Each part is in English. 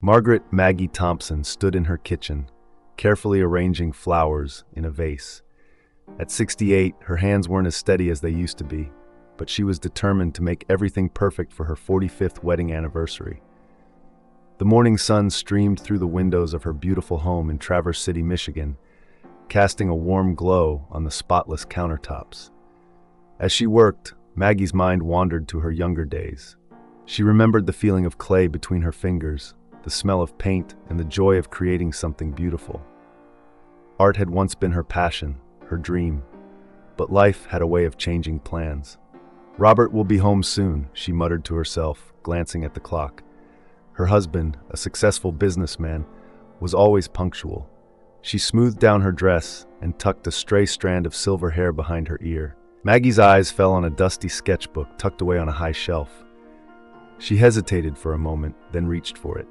Margaret Maggie Thompson stood in her kitchen, carefully arranging flowers in a vase. At 68, her hands weren't as steady as they used to be, but she was determined to make everything perfect for her 45th wedding anniversary. The morning sun streamed through the windows of her beautiful home in Traverse City, Michigan, casting a warm glow on the spotless countertops. As she worked, Maggie's mind wandered to her younger days. She remembered the feeling of clay between her fingers, the smell of paint, and the joy of creating something beautiful. Art had once been her passion, her dream, but life had a way of changing plans. "Robert will be home soon," she muttered to herself, glancing at the clock. Her husband, a successful businessman, was always punctual. She smoothed down her dress and tucked a stray strand of silver hair behind her ear. Maggie's eyes fell on a dusty sketchbook tucked away on a high shelf. She hesitated for a moment, then reached for it.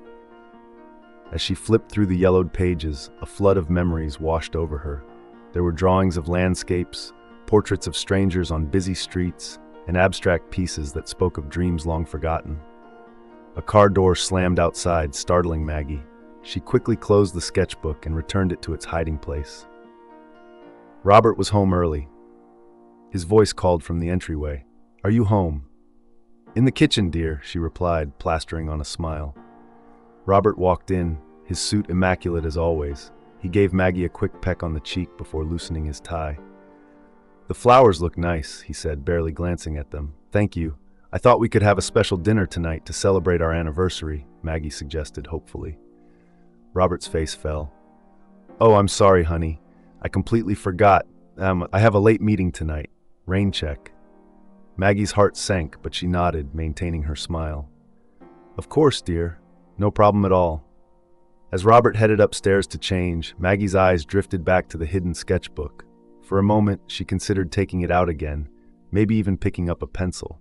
As she flipped through the yellowed pages, a flood of memories washed over her. There were drawings of landscapes, portraits of strangers on busy streets, and abstract pieces that spoke of dreams long forgotten. A car door slammed outside, startling Maggie. She quickly closed the sketchbook and returned it to its hiding place. Robert was home early. His voice called from the entryway. "Are you home?" "In the kitchen, dear," she replied, plastering on a smile. Robert walked in, his suit immaculate as always. He gave Maggie a quick peck on the cheek before loosening his tie. "The flowers look nice," he said, barely glancing at them. "Thank you. I thought we could have a special dinner tonight to celebrate our anniversary," Maggie suggested hopefully. Robert's face fell. "Oh, I'm sorry, honey. I completely forgot. I have a late meeting tonight. Rain check." Maggie's heart sank, but she nodded, maintaining her smile. "Of course, dear. No problem at all." As Robert headed upstairs to change, Maggie's eyes drifted back to the hidden sketchbook. For a moment, she considered taking it out again, maybe even picking up a pencil.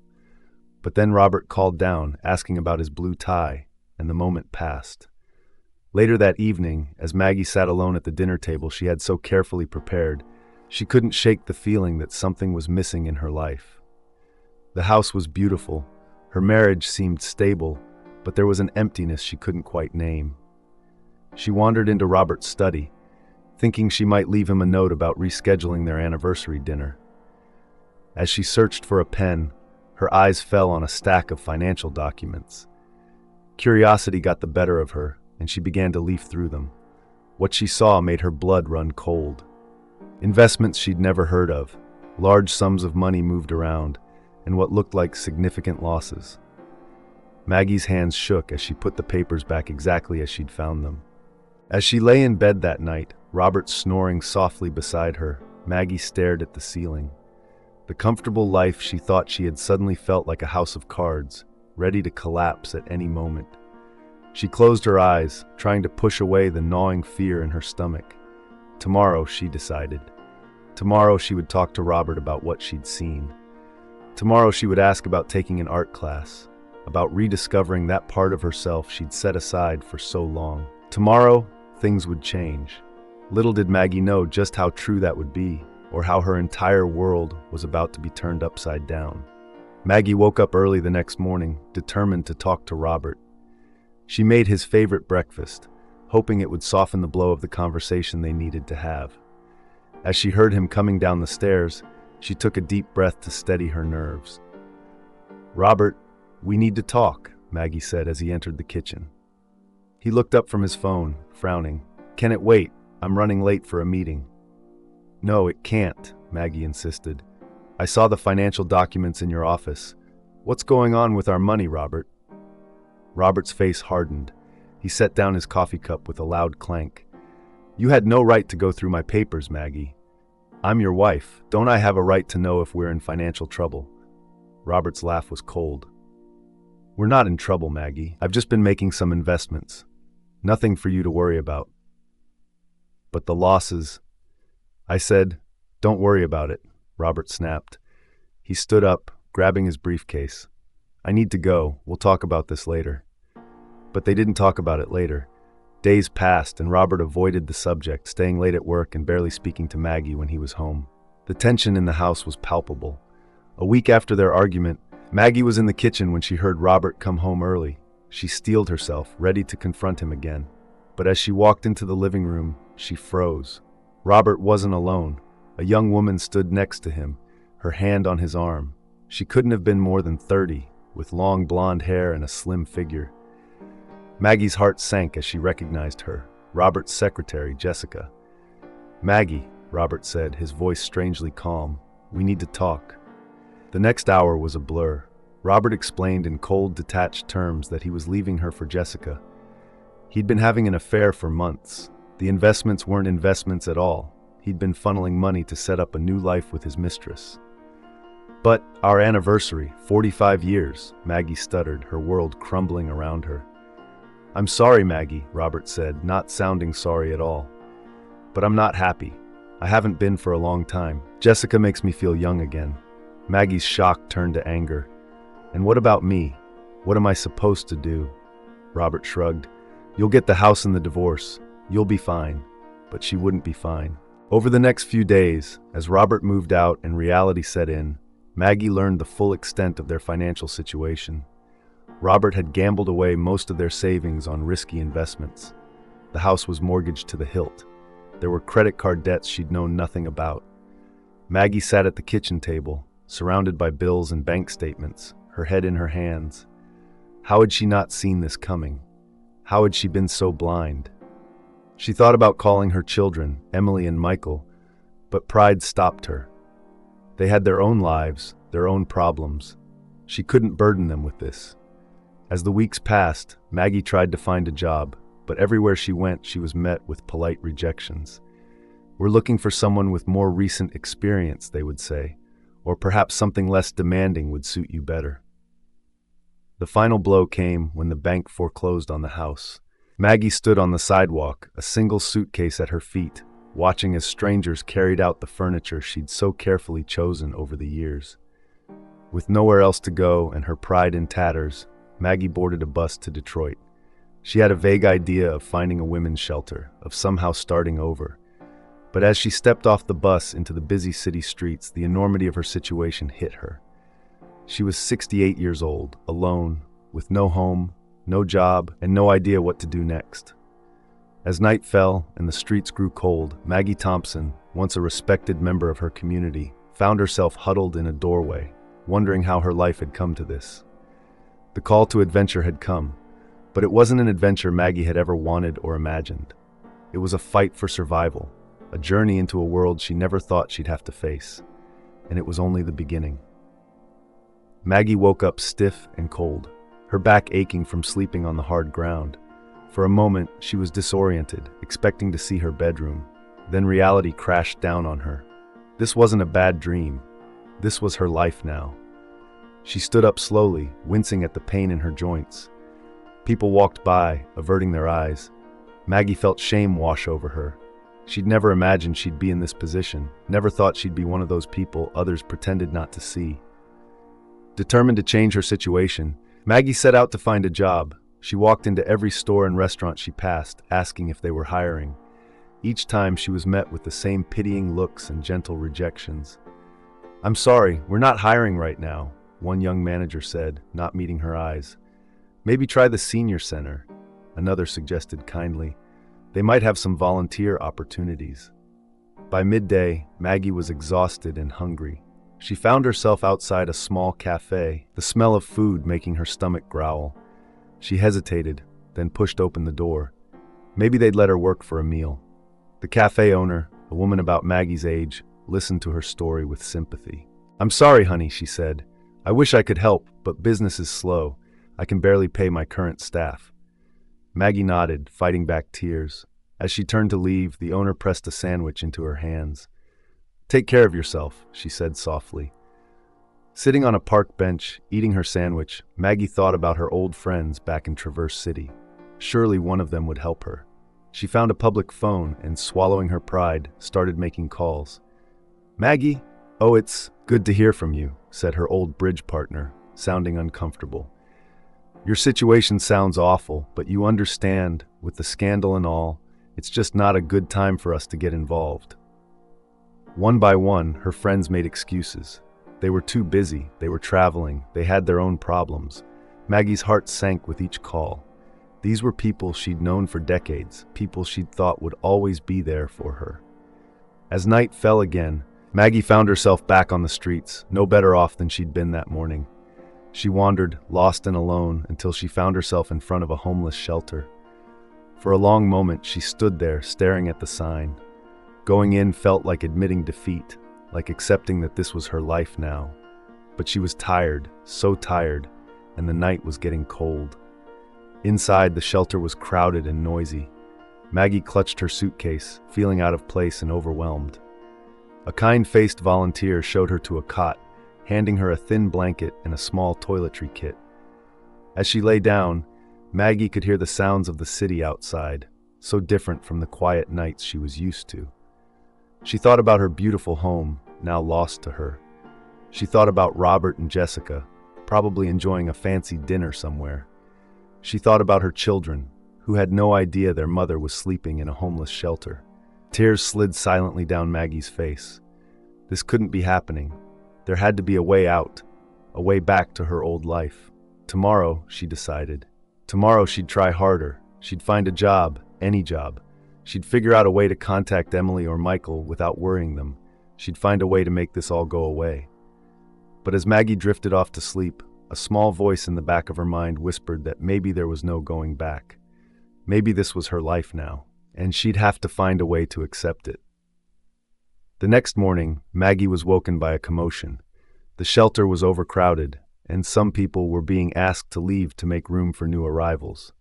But then Robert called down, asking about his blue tie, and the moment passed. Later that evening, as Maggie sat alone at the dinner table she had so carefully prepared, she couldn't shake the feeling that something was missing in her life. The house was beautiful, her marriage seemed stable, but there was an emptiness she couldn't quite name. She wandered into Robert's study, thinking she might leave him a note about rescheduling their anniversary dinner. As she searched for a pen, her eyes fell on a stack of financial documents. Curiosity got the better of her, and she began to leaf through them. What she saw made her blood run cold. Investments she'd never heard of, large sums of money moved around, and what looked like significant losses. Maggie's hands shook as she put the papers back exactly as she'd found them. As she lay in bed that night, Robert snoring softly beside her, Maggie stared at the ceiling. The comfortable life she thought she had suddenly felt like a house of cards, ready to collapse at any moment. She closed her eyes, trying to push away the gnawing fear in her stomach. Tomorrow, she decided. Tomorrow she would talk to Robert about what she'd seen. Tomorrow she would ask about taking an art class, about rediscovering that part of herself she'd set aside for so long. Tomorrow, things would change. Little did Maggie know just how true that would be, or how her entire world was about to be turned upside down. Maggie woke up early the next morning, determined to talk to Robert. She made his favorite breakfast, hoping it would soften the blow of the conversation they needed to have. As she heard him coming down the stairs, she took a deep breath to steady her nerves. "Robert, we need to talk," Maggie said as he entered the kitchen. He looked up from his phone, frowning. "Can it wait? I'm running late for a meeting." "No, it can't," Maggie insisted. "I saw the financial documents in your office. What's going on with our money, Robert?" Robert's face hardened. He set down his coffee cup with a loud clank. "You had no right to go through my papers, Maggie. I'm your wife. Don't I have a right to know if we're in financial trouble?" Robert's laugh was cold. "We're not in trouble, Maggie. I've just been making some investments. Nothing for you to worry about." "But the losses—" I said, "Don't worry about it," Robert snapped. He stood up, grabbing his briefcase. "I need to go. We'll talk about this later." But they didn't talk about it later. Days passed, and Robert avoided the subject, staying late at work and barely speaking to Maggie when he was home. The tension in the house was palpable. A week after their argument, Maggie was in the kitchen when she heard Robert come home early. She steeled herself, ready to confront him again. But as she walked into the living room, she froze. Robert wasn't alone. A young woman stood next to him, her hand on his arm. She couldn't have been more than 30, with long blonde hair and a slim figure. Maggie's heart sank as she recognized her, Robert's secretary, Jessica. "Maggie," Robert said, his voice strangely calm, "we need to talk." The next hour was a blur. Robert explained in cold, detached terms that he was leaving her for Jessica. He'd been having an affair for months. The investments weren't investments at all. He'd been funneling money to set up a new life with his mistress. "But our anniversary, 45 years, Maggie stuttered, her world crumbling around her. "I'm sorry, Maggie," Robert said, not sounding sorry at all. "But I'm not happy. I haven't been for a long time. Jessica makes me feel young again." Maggie's shock turned to anger. "And what about me? What am I supposed to do?" Robert shrugged. "You'll get the house and the divorce. You'll be fine." But she wouldn't be fine. Over the next few days, as Robert moved out and reality set in, Maggie learned the full extent of their financial situation. Robert had gambled away most of their savings on risky investments. The house was mortgaged to the hilt. There were credit card debts she'd known nothing about. Maggie sat at the kitchen table, surrounded by bills and bank statements, her head in her hands. How had she not seen this coming? How had she been so blind? She thought about calling her children, Emily and Michael, but pride stopped her. They had their own lives, their own problems. She couldn't burden them with this. As the weeks passed, Maggie tried to find a job, but everywhere she went, she was met with polite rejections. "We're looking for someone with more recent experience," they would say, "or perhaps something less demanding would suit you better." The final blow came when the bank foreclosed on the house. Maggie stood on the sidewalk, a single suitcase at her feet, watching as strangers carried out the furniture she'd so carefully chosen over the years. With nowhere else to go and her pride in tatters, Maggie boarded a bus to Detroit. She had a vague idea of finding a women's shelter, of somehow starting over. But as she stepped off the bus into the busy city streets, the enormity of her situation hit her. She was 68 years old, alone, with no home, no job, and no idea what to do next. As night fell and the streets grew cold, Maggie Thompson, once a respected member of her community, found herself huddled in a doorway, wondering how her life had come to this. The call to adventure had come, but it wasn't an adventure Maggie had ever wanted or imagined. It was a fight for survival, a journey into a world she never thought she'd have to face, and it was only the beginning. Maggie woke up stiff and cold, her back aching from sleeping on the hard ground. For a moment, she was disoriented, expecting to see her bedroom. Then reality crashed down on her. This wasn't a bad dream. This was her life now. She stood up slowly, wincing at the pain in her joints. People walked by, averting their eyes. Maggie felt shame wash over her. She'd never imagined she'd be in this position, never thought she'd be one of those people others pretended not to see. Determined to change her situation, Maggie set out to find a job. She walked into every store and restaurant she passed, asking if they were hiring. Each time she was met with the same pitying looks and gentle rejections. "I'm sorry, we're not hiring right now," one young manager said, not meeting her eyes. "Maybe try the senior center," another suggested kindly. "They might have some volunteer opportunities." By midday, Maggie was exhausted and hungry. She found herself outside a small cafe, the smell of food making her stomach growl. She hesitated, then pushed open the door. Maybe they'd let her work for a meal. The cafe owner, a woman about Maggie's age, listened to her story with sympathy. "I'm sorry, honey," she said. "I wish I could help, but business is slow. I can barely pay my current staff." Maggie nodded, fighting back tears. As she turned to leave, the owner pressed a sandwich into her hands. "Take care of yourself," she said softly. Sitting on a park bench, eating her sandwich, Maggie thought about her old friends back in Traverse City. Surely one of them would help her. She found a public phone and, swallowing her pride, started making calls. "Maggie? Oh, it's good to hear from you," said her old bridge partner, sounding uncomfortable. "Your situation sounds awful, but you understand, with the scandal and all, it's just not a good time for us to get involved." One by one, her friends made excuses. They were too busy, they were traveling, they had their own problems. Maggie's heart sank with each call. These were people she'd known for decades, people she'd thought would always be there for her. As night fell again, Maggie found herself back on the streets, no better off than she'd been that morning. She wandered, lost and alone, until she found herself in front of a homeless shelter. For a long moment, she stood there, staring at the sign. Going in felt like admitting defeat, like accepting that this was her life now. But she was tired, so tired, and the night was getting cold. Inside, the shelter was crowded and noisy. Maggie clutched her suitcase, feeling out of place and overwhelmed. A kind-faced volunteer showed her to a cot, handing her a thin blanket and a small toiletry kit. As she lay down, Maggie could hear the sounds of the city outside, so different from the quiet nights she was used to. She thought about her beautiful home, now lost to her. She thought about Robert and Jessica, probably enjoying a fancy dinner somewhere. She thought about her children, who had no idea their mother was sleeping in a homeless shelter. Tears slid silently down Maggie's face. This couldn't be happening. There had to be a way out, a way back to her old life. Tomorrow, she decided. Tomorrow she'd try harder. She'd find a job, any job. She'd figure out a way to contact Emily or Michael without worrying them. She'd find a way to make this all go away. But as Maggie drifted off to sleep, a small voice in the back of her mind whispered that maybe there was no going back. Maybe this was her life now, and she'd have to find a way to accept it. The next morning, Maggie was woken by a commotion. The shelter was overcrowded, and some people were being asked to leave to make room for new arrivals.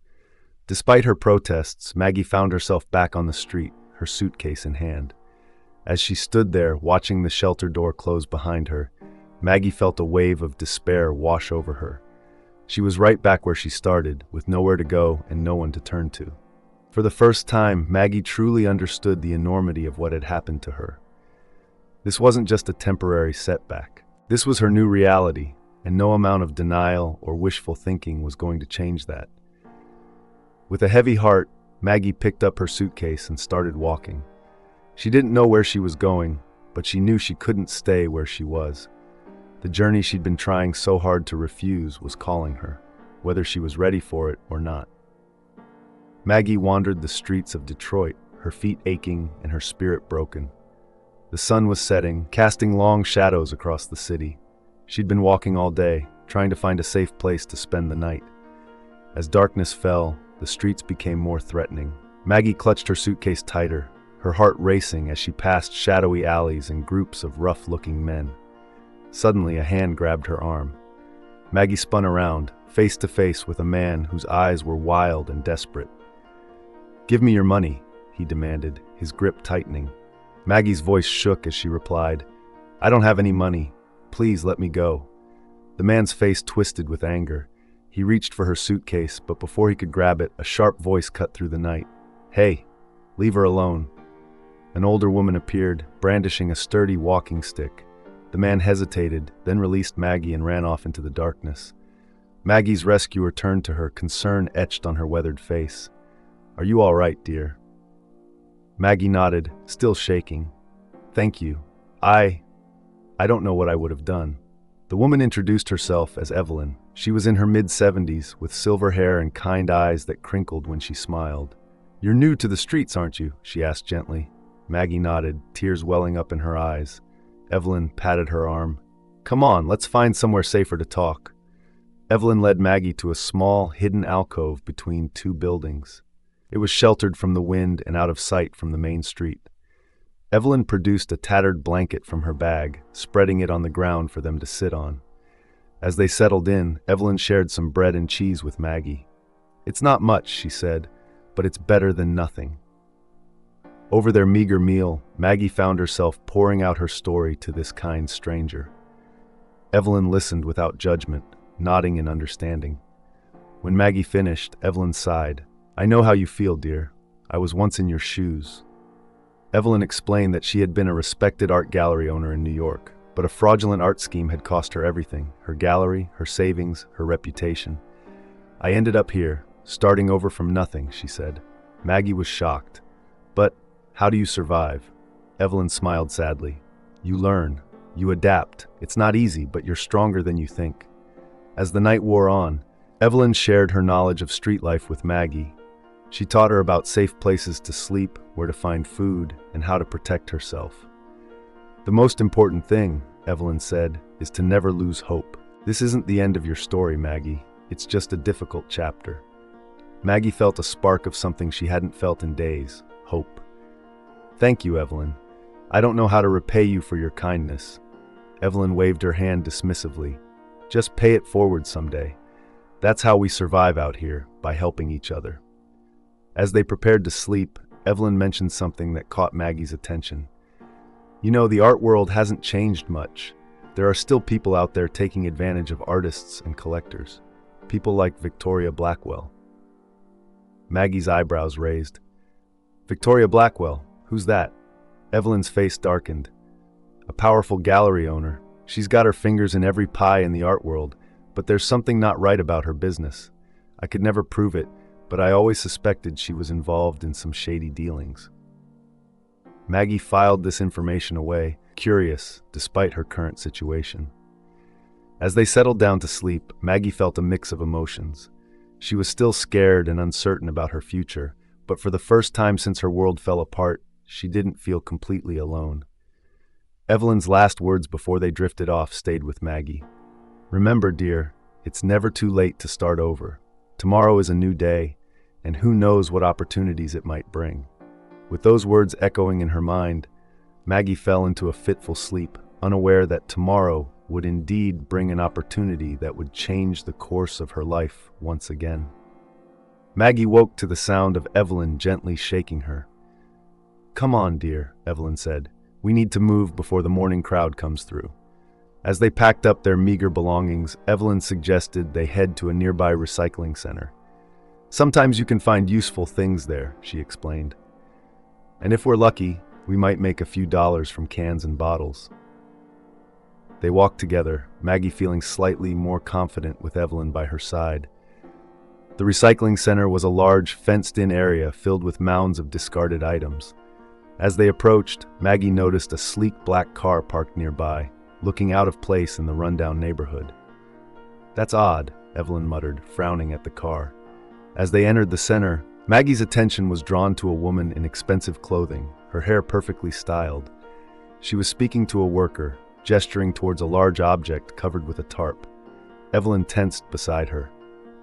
Despite her protests, Maggie found herself back on the street, her suitcase in hand. As she stood there, watching the shelter door close behind her, Maggie felt a wave of despair wash over her. She was right back where she started, with nowhere to go and no one to turn to. For the first time, Maggie truly understood the enormity of what had happened to her. This wasn't just a temporary setback. This was her new reality, and no amount of denial or wishful thinking was going to change that. With a heavy heart, Maggie picked up her suitcase and started walking. She didn't know where she was going, but she knew she couldn't stay where she was. The journey she'd been trying so hard to refuse was calling her, whether she was ready for it or not. Maggie wandered the streets of Detroit, her feet aching and her spirit broken. The sun was setting, casting long shadows across the city. She'd been walking all day, trying to find a safe place to spend the night. As darkness fell, the streets became more threatening. Maggie clutched her suitcase tighter, her heart racing as she passed shadowy alleys and groups of rough-looking men. Suddenly, a hand grabbed her arm. Maggie spun around, face to face with a man whose eyes were wild and desperate. "Give me your money," he demanded, his grip tightening. Maggie's voice shook as she replied, "I don't have any money. Please let me go." The man's face twisted with anger. He reached for her suitcase, but before he could grab it, a sharp voice cut through the night. "Hey, leave her alone." An older woman appeared, brandishing a sturdy walking stick. The man hesitated, then released Maggie and ran off into the darkness. Maggie's rescuer turned to her, concern etched on her weathered face. "Are you all right, dear?" Maggie nodded, still shaking. "Thank you. I don't know what I would have done." The woman introduced herself as Evelyn. She was in her mid-70s, with silver hair and kind eyes that crinkled when she smiled. "You're new to the streets, aren't you?" she asked gently. Maggie nodded, tears welling up in her eyes. Evelyn patted her arm. "Come on, let's find somewhere safer to talk." Evelyn led Maggie to a small, hidden alcove between two buildings. It was sheltered from the wind and out of sight from the main street. Evelyn produced a tattered blanket from her bag, spreading it on the ground for them to sit on. As they settled in, Evelyn shared some bread and cheese with Maggie. "It's not much," she said, "but it's better than nothing." Over their meager meal, Maggie found herself pouring out her story to this kind stranger. Evelyn listened without judgment, nodding in understanding. When Maggie finished, Evelyn sighed. "I know how you feel, dear. I was once in your shoes." Evelyn explained that she had been a respected art gallery owner in New York, but a fraudulent art scheme had cost her everything: her gallery, her savings, her reputation. "I ended up here, starting over from nothing," she said. Maggie was shocked. "But how do you survive?" Evelyn smiled sadly. "You learn. You adapt. It's not easy, but you're stronger than you think." As the night wore on, Evelyn shared her knowledge of street life with Maggie. She taught her about safe places to sleep, where to find food, and how to protect herself. The most important thing, Evelyn said, is to never lose hope. This isn't the end of your story, Maggie. It's just a difficult chapter. Maggie felt a spark of something she hadn't felt in days: hope. Thank you, Evelyn. I don't know how to repay you for your kindness. Evelyn waved her hand dismissively. Just pay it forward someday. That's how we survive out here, by helping each other. As they prepared to sleep, Evelyn mentioned something that caught Maggie's attention. You know, the art world hasn't changed much. There are still people out there taking advantage of artists and collectors. People like Victoria Blackwell. Maggie's eyebrows raised. Victoria Blackwell, who's that? Evelyn's face darkened. A powerful gallery owner. She's got her fingers in every pie in the art world, but there's something not right about her business. I could never prove it, but I always suspected she was involved in some shady dealings. Maggie filed this information away, curious, despite her current situation. As they settled down to sleep, Maggie felt a mix of emotions. She was still scared and uncertain about her future, but for the first time since her world fell apart, she didn't feel completely alone. Evelyn's last words before they drifted off stayed with Maggie. Remember, dear, it's never too late to start over. Tomorrow is a new day, and who knows what opportunities it might bring. With those words echoing in her mind, Maggie fell into a fitful sleep, unaware that tomorrow would indeed bring an opportunity that would change the course of her life once again. Maggie woke to the sound of Evelyn gently shaking her. Come on, dear, Evelyn said. We need to move before the morning crowd comes through. As they packed up their meager belongings, Evelyn suggested they head to a nearby recycling center. Sometimes you can find useful things there, she explained. And if we're lucky, we might make a few dollars from cans and bottles. They walked together, Maggie feeling slightly more confident with Evelyn by her side. The recycling center was a large, fenced-in area filled with mounds of discarded items. As they approached, Maggie noticed a sleek black car parked nearby, looking out of place in the rundown neighborhood. That's odd, Evelyn muttered, frowning at the car. As they entered the center, Maggie's attention was drawn to a woman in expensive clothing, her hair perfectly styled. She was speaking to a worker, gesturing towards a large object covered with a tarp. Evelyn tensed beside her.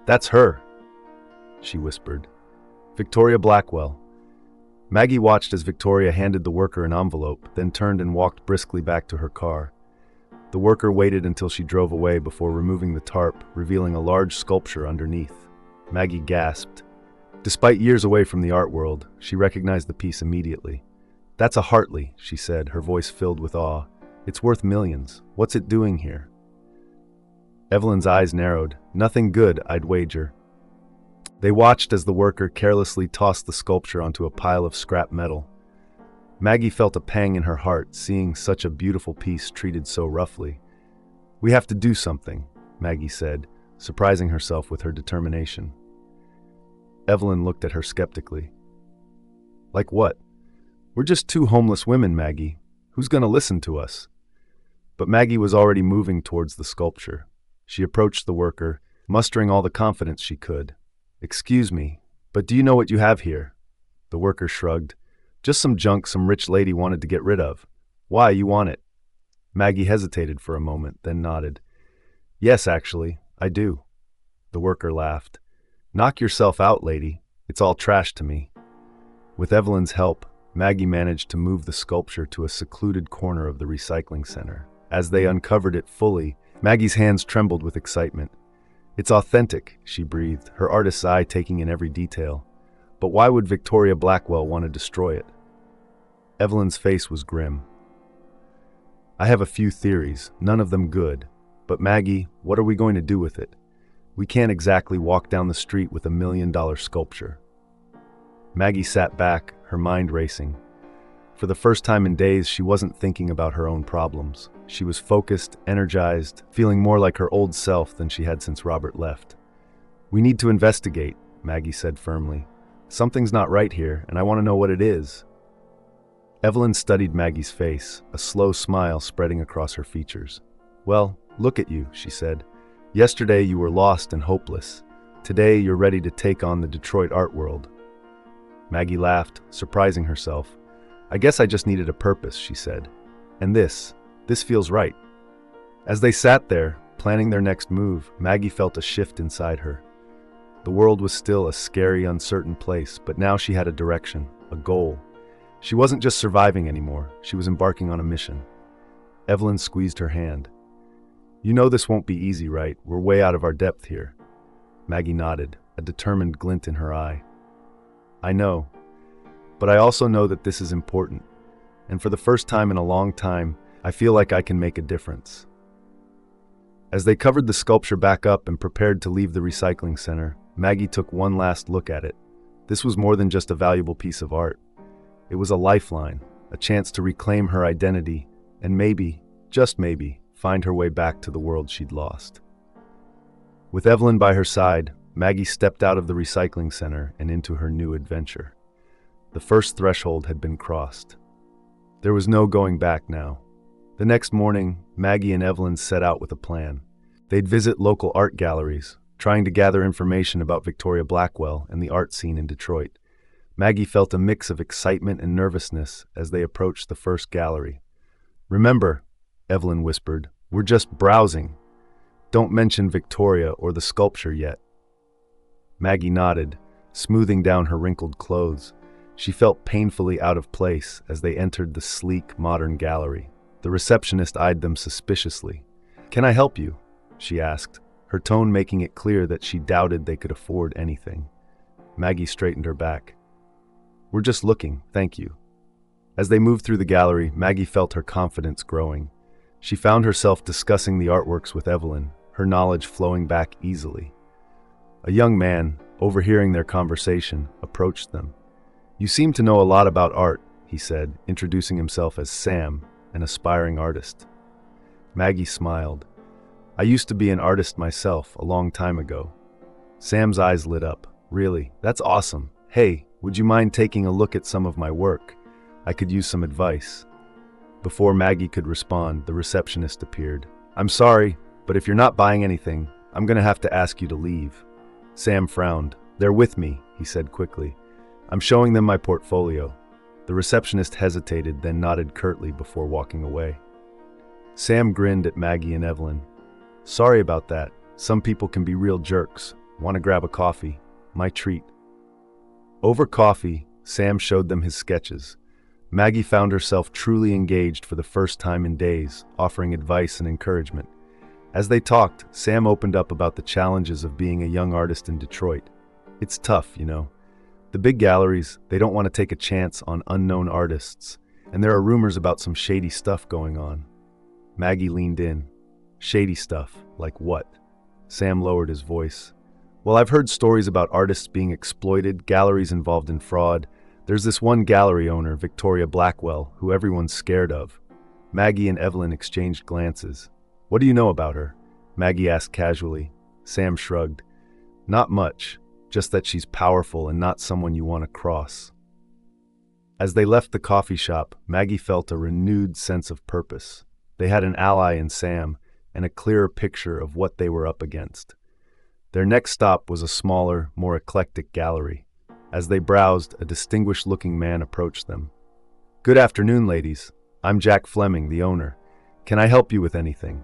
That's her, she whispered. Victoria Blackwell. Maggie watched as Victoria handed the worker an envelope, then turned and walked briskly back to her car. The worker waited until she drove away before removing the tarp, revealing a large sculpture underneath. Maggie gasped. Despite years away from the art world, she recognized the piece immediately. That's a Hartley, she said, her voice filled with awe. It's worth millions. What's it doing here? Evelyn's eyes narrowed. Nothing good, I'd wager. They watched as the worker carelessly tossed the sculpture onto a pile of scrap metal. Maggie felt a pang in her heart, seeing such a beautiful piece treated so roughly. We have to do something, Maggie said, surprising herself with her determination. Evelyn looked at her skeptically. Like what? We're just two homeless women, Maggie. Who's going to listen to us? But Maggie was already moving towards the sculpture. She approached the worker, mustering all the confidence she could. Excuse me, but do you know what you have here? The worker shrugged. Just some junk some rich lady wanted to get rid of. Why, you want it? Maggie hesitated for a moment, then nodded. Yes, actually, I do. The worker laughed. Knock yourself out, lady. It's all trash to me. With Evelyn's help, Maggie managed to move the sculpture to a secluded corner of the recycling center. As they uncovered it fully, Maggie's hands trembled with excitement. It's authentic, she breathed, her artist's eye taking in every detail. But why would Victoria Blackwell want to destroy it? Evelyn's face was grim. I have a few theories, none of them good. But Maggie, what are we going to do with it? We can't exactly walk down the street with $1 million sculpture. Maggie sat back, her mind racing. For the first time in days, she wasn't thinking about her own problems. She was focused, energized, feeling more like her old self than she had since Robert left. We need to investigate, Maggie said firmly. Something's not right here, and I want to know what it is. Evelyn studied Maggie's face, a slow smile spreading across her features. Well, look at you, she said. Yesterday you were lost and hopeless. Today, you're ready to take on the Detroit art world." Maggie laughed, surprising herself. "I guess I just needed a purpose," she said. "And this feels right." As they sat there, planning their next move, Maggie felt a shift inside her. The world was still a scary, uncertain place, but now she had a direction, a goal. She wasn't just surviving anymore, she was embarking on a mission. Evelyn squeezed her hand. "You know this won't be easy, right? We're way out of our depth here." Maggie nodded, a determined glint in her eye. "I know, but I also know that this is important. And for the first time in a long time, I feel like I can make a difference." As they covered the sculpture back up and prepared to leave the recycling center, Maggie took one last look at it. This was more than just a valuable piece of art. It was a lifeline, a chance to reclaim her identity, and maybe, just maybe, find her way back to the world she'd lost. With Evelyn by her side, Maggie stepped out of the recycling center and into her new adventure. The first threshold had been crossed. There was no going back now. The next morning, Maggie and Evelyn set out with a plan. They'd visit local art galleries, trying to gather information about Victoria Blackwell and the art scene in Detroit. Maggie felt a mix of excitement and nervousness as they approached the first gallery. "Remember," Evelyn whispered, "we're just browsing. Don't mention Victoria or the sculpture yet." Maggie nodded, smoothing down her wrinkled clothes. She felt painfully out of place as they entered the sleek, modern gallery. The receptionist eyed them suspiciously. "Can I help you?" she asked, her tone making it clear that she doubted they could afford anything. Maggie straightened her back. "We're just looking, thank you." As they moved through the gallery, Maggie felt her confidence growing. She found herself discussing the artworks with Evelyn, her knowledge flowing back easily. A young man, overhearing their conversation, approached them. "You seem to know a lot about art," he said, introducing himself as Sam, an aspiring artist. Maggie smiled. "I used to be an artist myself, a long time ago." Sam's eyes lit up. "Really? That's awesome. Hey, would you mind taking a look at some of my work? I could use some advice." Before Maggie could respond, the receptionist appeared. "I'm sorry, but if you're not buying anything, I'm going to have to ask you to leave." Sam frowned. "They're with me," he said quickly. "I'm showing them my portfolio." The receptionist hesitated, then nodded curtly before walking away. Sam grinned at Maggie and Evelyn. "Sorry about that. Some people can be real jerks. Want to grab a coffee? My treat." Over coffee, Sam showed them his sketches. Maggie found herself truly engaged for the first time in days, offering advice and encouragement. As they talked, Sam opened up about the challenges of being a young artist in Detroit. "It's tough, you know. The big galleries, they don't want to take a chance on unknown artists, and there are rumors about some shady stuff going on." Maggie leaned in. "Shady stuff? Like what?" Sam lowered his voice. "Well, I've heard stories about artists being exploited, galleries involved in fraud. There's this one gallery owner, Victoria Blackwell, who everyone's scared of." Maggie and Evelyn exchanged glances. "What do you know about her?" Maggie asked casually. Sam shrugged. "Not much, just that she's powerful and not someone you want to cross." As they left the coffee shop, Maggie felt a renewed sense of purpose. They had an ally in Sam, and a clearer picture of what they were up against. Their next stop was a smaller, more eclectic gallery. As they browsed, a distinguished-looking man approached them. "Good afternoon, ladies. I'm Jack Fleming, the owner. Can I help you with anything?"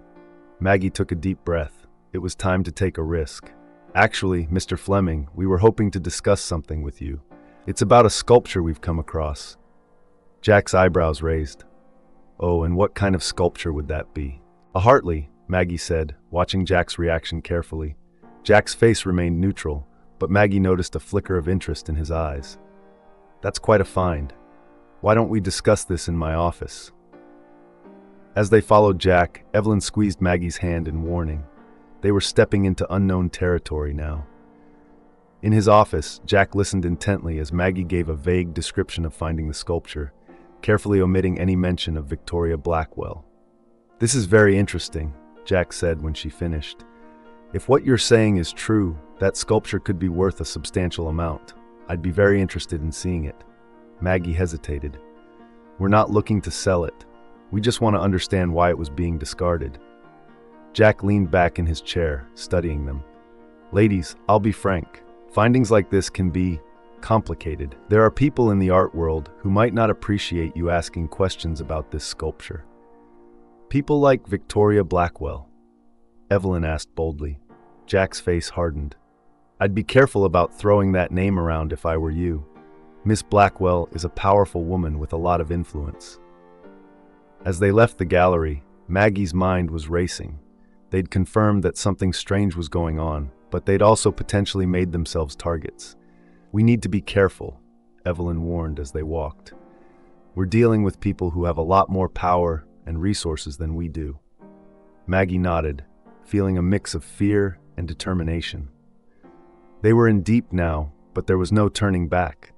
Maggie took a deep breath. It was time to take a risk. "Actually, Mr. Fleming, we were hoping to discuss something with you. It's about a sculpture we've come across." Jack's eyebrows raised. "Oh, and what kind of sculpture would that be?" "A Hartley," Maggie said, watching Jack's reaction carefully. Jack's face remained neutral, but Maggie noticed a flicker of interest in his eyes. "That's quite a find. Why don't we discuss this in my office?" As they followed Jack, Evelyn squeezed Maggie's hand in warning. They were stepping into unknown territory now. In his office, Jack listened intently as Maggie gave a vague description of finding the sculpture, carefully omitting any mention of Victoria Blackwell. "This is very interesting," Jack said when she finished. "If what you're saying is true, that sculpture could be worth a substantial amount. I'd be very interested in seeing it." Maggie hesitated. "We're not looking to sell it. We just want to understand why it was being discarded." Jack leaned back in his chair, studying them. Ladies, I'll be frank. Findings like this can be complicated. There are people in the art world who might not appreciate you asking questions about this sculpture. People like Victoria Blackwell. Evelyn asked boldly. Jack's face hardened. I'd be careful about throwing that name around if I were you. Miss Blackwell is a powerful woman with a lot of influence. As they left the gallery, Maggie's mind was racing. They'd confirmed that something strange was going on, but they'd also potentially made themselves targets. We need to be careful, Evelyn warned as they walked. We're dealing with people who have a lot more power and resources than we do. Maggie nodded, feeling a mix of fear and determination. They were in deep now, but there was no turning back.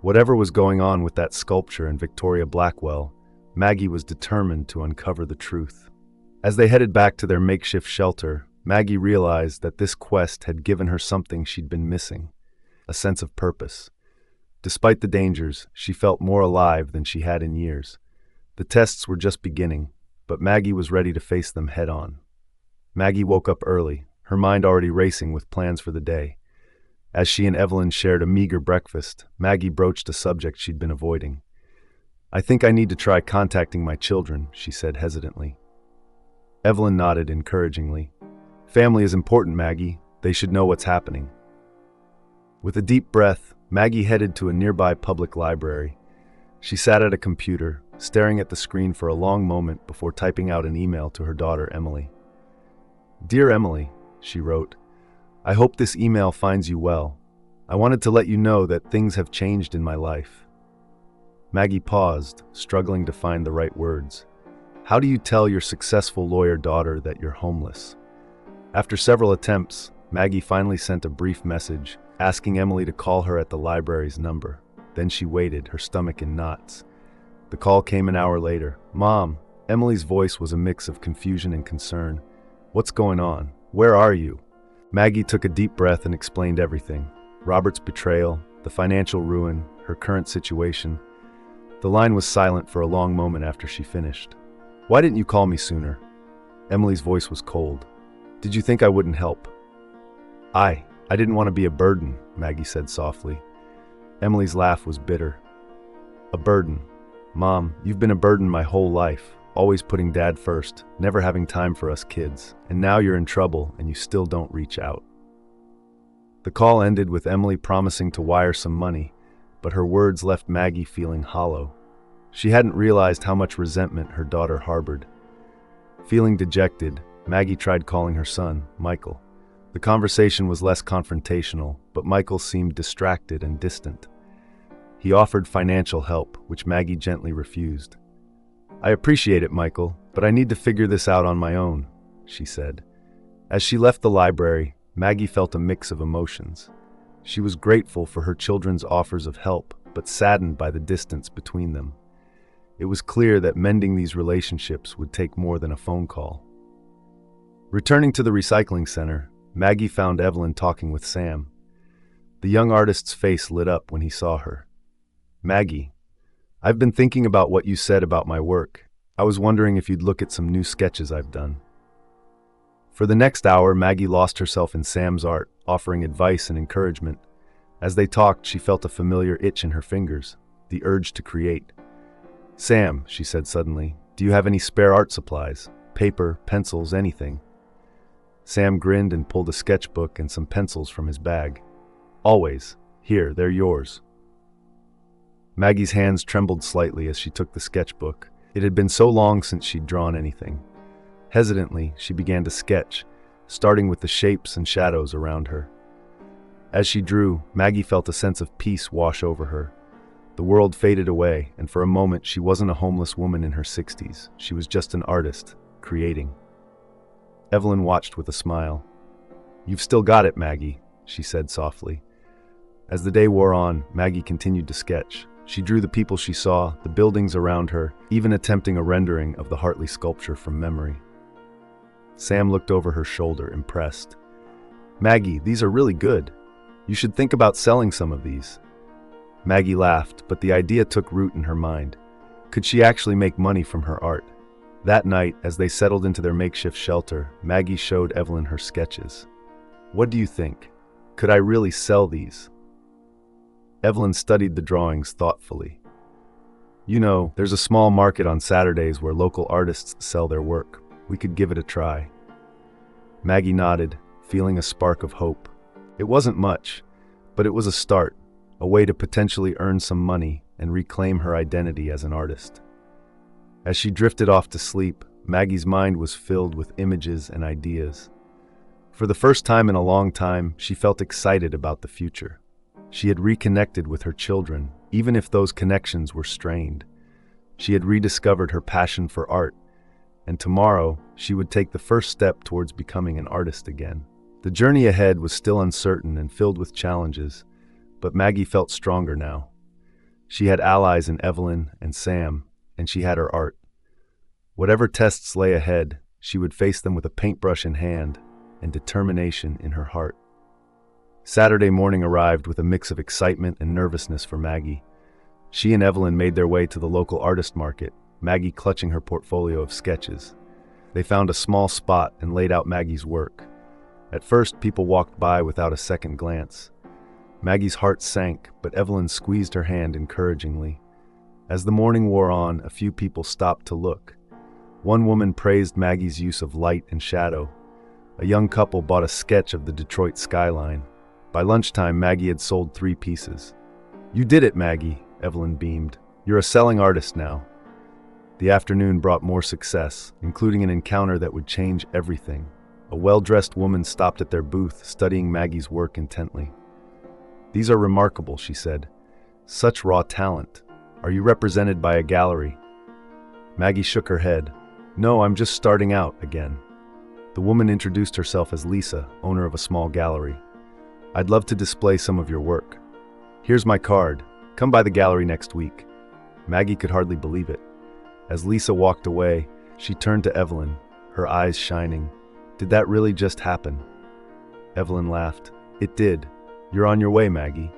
Whatever was going on with that sculpture and Victoria Blackwell, Maggie was determined to uncover the truth. As they headed back to their makeshift shelter, Maggie realized that this quest had given her something she'd been missing, a sense of purpose. Despite the dangers, she felt more alive than she had in years. The tests were just beginning, but Maggie was ready to face them head-on. Maggie woke up early, her mind already racing with plans for the day. As she and Evelyn shared a meager breakfast, Maggie broached a subject she'd been avoiding. I think I need to try contacting my children, she said hesitantly. Evelyn nodded encouragingly. Family is important, Maggie. They should know what's happening. With a deep breath, Maggie headed to a nearby public library. She sat at a computer, staring at the screen for a long moment before typing out an email to her daughter, Emily. Dear Emily, she wrote, I hope this email finds you well. I wanted to let you know that things have changed in my life. Maggie paused, struggling to find the right words. How do you tell your successful lawyer daughter that you're homeless? After several attempts, Maggie finally sent a brief message, asking Emily to call her at the library's number. Then she waited, her stomach in knots. The call came an hour later. Mom, Emily's voice was a mix of confusion and concern. What's going on? Where are you? Maggie took a deep breath and explained everything. Robert's betrayal, the financial ruin, her current situation. The line was silent for a long moment after she finished. Why didn't you call me sooner? Emily's voice was cold. Did you think I wouldn't help? I didn't want to be a burden, Maggie said softly. Emily's laugh was bitter. A burden. Mom, you've been a burden my whole life, always putting Dad first, never having time for us kids, and now you're in trouble and you still don't reach out. The call ended with Emily promising to wire some money, but her words left Maggie feeling hollow. She hadn't realized how much resentment her daughter harbored. Feeling dejected, Maggie tried calling her son, Michael. The conversation was less confrontational, but Michael seemed distracted and distant. He offered financial help, which Maggie gently refused. I appreciate it, Michael, but I need to figure this out on my own, she said. As she left the library, Maggie felt a mix of emotions. She was grateful for her children's offers of help, but saddened by the distance between them. It was clear that mending these relationships would take more than a phone call. Returning to the recycling center, Maggie found Evelyn talking with Sam. The young artist's face lit up when he saw her. Maggie, I've been thinking about what you said about my work. I was wondering if you'd look at some new sketches I've done. For the next hour, Maggie lost herself in Sam's art, offering advice and encouragement. As they talked, she felt a familiar itch in her fingers, the urge to create. Sam, she said suddenly, do you have any spare art supplies? Paper, pencils, anything? Sam grinned and pulled a sketchbook and some pencils from his bag. Always. Here, they're yours. Maggie's hands trembled slightly as she took the sketchbook. It had been so long since she'd drawn anything. Hesitantly, she began to sketch, starting with the shapes and shadows around her. As she drew, Maggie felt a sense of peace wash over her. The world faded away, and for a moment she wasn't a homeless woman in her 60s. She was just an artist, creating. Evelyn watched with a smile. You've still got it, Maggie, she said softly. As the day wore on, Maggie continued to sketch. She drew the people she saw, the buildings around her, even attempting a rendering of the Hartley sculpture from memory. Sam looked over her shoulder, impressed. Maggie, these are really good. You should think about selling some of these. Maggie laughed, but the idea took root in her mind. Could she actually make money from her art? That night, as they settled into their makeshift shelter, Maggie showed Evelyn her sketches. What do you think? Could I really sell these? Evelyn studied the drawings thoughtfully. You know, there's a small market on Saturdays where local artists sell their work. We could give it a try. Maggie nodded, feeling a spark of hope. It wasn't much, but it was a start, a way to potentially earn some money and reclaim her identity as an artist. As she drifted off to sleep, Maggie's mind was filled with images and ideas. For the first time in a long time, she felt excited about the future. She had reconnected with her children, even if those connections were strained. She had rediscovered her passion for art, and tomorrow she would take the first step towards becoming an artist again. The journey ahead was still uncertain and filled with challenges, but Maggie felt stronger now. She had allies in Evelyn and Sam, and she had her art. Whatever tests lay ahead, she would face them with a paintbrush in hand and determination in her heart. Saturday morning arrived with a mix of excitement and nervousness for Maggie. She and Evelyn made their way to the local artist market, Maggie clutching her portfolio of sketches. They found a small spot and laid out Maggie's work. At first, people walked by without a second glance. Maggie's heart sank, but Evelyn squeezed her hand encouragingly. As the morning wore on, a few people stopped to look. One woman praised Maggie's use of light and shadow. A young couple bought a sketch of the Detroit skyline. By lunchtime, Maggie had sold 3 pieces. "You did it, Maggie," Evelyn beamed. "You're a selling artist now." The afternoon brought more success, including an encounter that would change everything. A well-dressed woman stopped at their booth, studying Maggie's work intently. "These are remarkable," she said. "Such raw talent. Are you represented by a gallery?" Maggie shook her head. "No, I'm just starting out again." The woman introduced herself as Lisa, owner of a small gallery. "I'd love to display some of your work. Here's my card. Come by the gallery next week." Maggie could hardly believe it. As Lisa walked away, she turned to Evelyn, her eyes shining. "Did that really just happen?" Evelyn laughed. "It did. You're on your way, Maggie."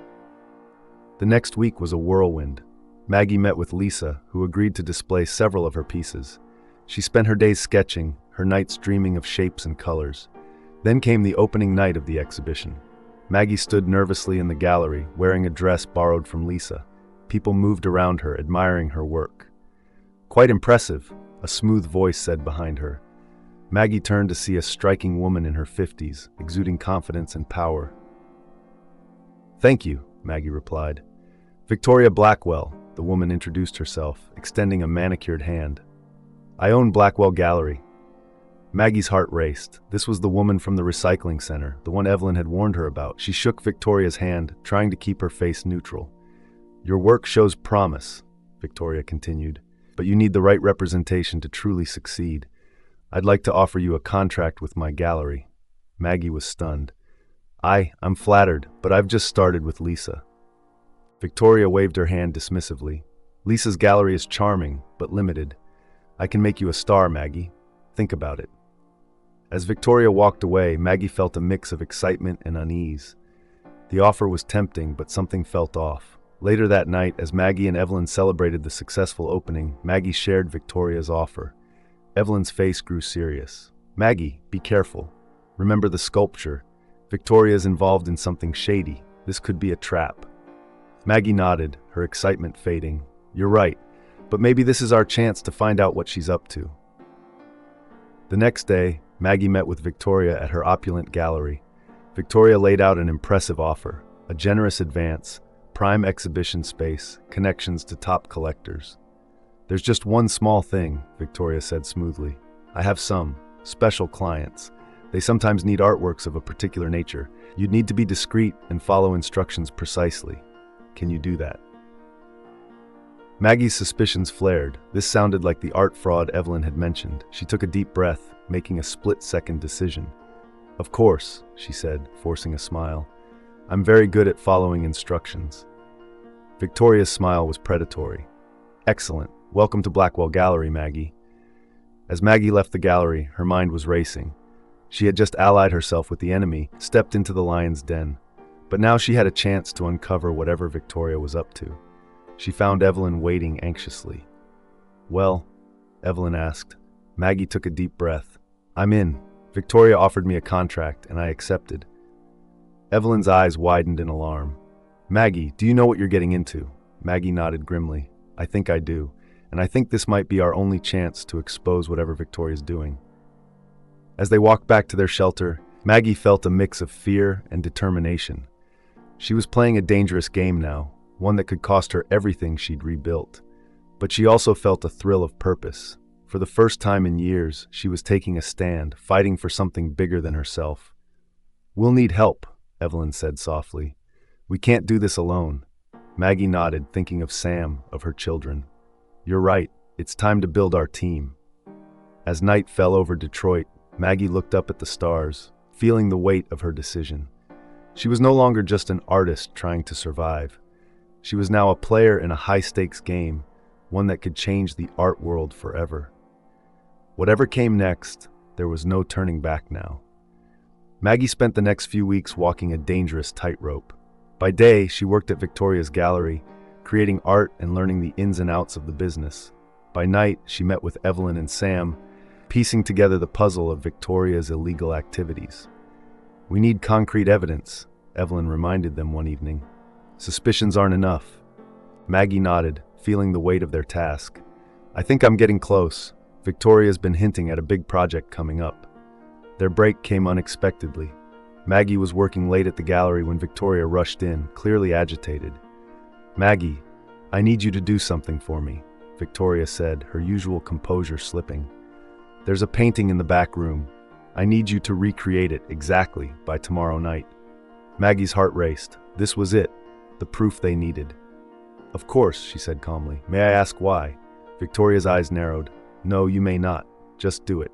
The next week was a whirlwind. Maggie met with Lisa, who agreed to display several of her pieces. She spent her days sketching, her nights dreaming of shapes and colors. Then came the opening night of the exhibition. Maggie stood nervously in the gallery, wearing a dress borrowed from Lisa. People moved around her, admiring her work. "Quite impressive," a smooth voice said behind her. Maggie turned to see a striking woman in her 50s, exuding confidence and power. "Thank you," Maggie replied. "Victoria Blackwell," the woman introduced herself, extending a manicured hand. "I own Blackwell Gallery." Maggie's heart raced. This was the woman from the recycling center, the one Evelyn had warned her about. She shook Victoria's hand, trying to keep her face neutral. "Your work shows promise," Victoria continued, "but you need the right representation to truly succeed. I'd like to offer you a contract with my gallery." Maggie was stunned. I'm flattered, but I've just started with Lisa." Victoria waved her hand dismissively. "Lisa's gallery is charming, but limited. I can make you a star, Maggie. Think about it." As Victoria walked away, Maggie felt a mix of excitement and unease. The offer was tempting, but something felt off. Later that night, as Maggie and Evelyn celebrated the successful opening, Maggie shared Victoria's offer. Evelyn's face grew serious. "Maggie, be careful. Remember the sculpture. Victoria's involved in something shady. This could be a trap." Maggie nodded, her excitement fading. "You're right, but maybe this is our chance to find out what she's up to." The next day, Maggie met with Victoria at her opulent gallery. Victoria laid out an impressive offer, a generous advance, prime exhibition space, connections to top collectors. "There's just one small thing," Victoria said smoothly. "I have some special clients. They sometimes need artworks of a particular nature. You'd need to be discreet and follow instructions precisely. Can you do that?" Maggie's suspicions flared. This sounded like the art fraud Evelyn had mentioned. She took a deep breath, making a split-second decision. "Of course," she said, forcing a smile. "I'm very good at following instructions." Victoria's smile was predatory. "Excellent. Welcome to Blackwell Gallery, Maggie." As Maggie left the gallery, her mind was racing. She had just allied herself with the enemy, stepped into the lion's den. But now she had a chance to uncover whatever Victoria was up to. She found Evelyn waiting anxiously. "Well?" Evelyn asked. Maggie took a deep breath. "I'm in. Victoria offered me a contract, and I accepted. Evelyn's eyes widened in alarm. Maggie, do you know what you're getting into? Maggie nodded grimly. I think I do, and I think this might be our only chance to expose whatever Victoria's doing. As they walked back to their shelter, Maggie felt a mix of fear and determination. She was playing a dangerous game now, one that could cost her everything she'd rebuilt. But she also felt a thrill of purpose. For the first time in years, she was taking a stand, fighting for something bigger than herself. We'll need help, Evelyn said softly. We can't do this alone. Maggie nodded, thinking of Sam, of her children. You're right, it's time to build our team. As night fell over Detroit, Maggie looked up at the stars, feeling the weight of her decision. She was no longer just an artist trying to survive. She was now a player in a high-stakes game, one that could change the art world forever. Whatever came next, there was no turning back now. Maggie spent the next few weeks walking a dangerous tightrope. By day, she worked at Victoria's gallery, creating art and learning the ins and outs of the business. By night, she met with Evelyn and Sam, piecing together the puzzle of Victoria's illegal activities. We need concrete evidence, Evelyn reminded them one evening. Suspicions aren't enough. Maggie nodded, feeling the weight of their task. I think I'm getting close. Victoria's been hinting at a big project coming up. Their break came unexpectedly. Maggie was working late at the gallery when Victoria rushed in, clearly agitated. Maggie, I need you to do something for me, Victoria said, her usual composure slipping. There's a painting in the back room. I need you to recreate it exactly by tomorrow night. Maggie's heart raced. This was it, the proof they needed. Of course, she said calmly. May I ask why? Victoria's eyes narrowed. No, you may not. Just do it.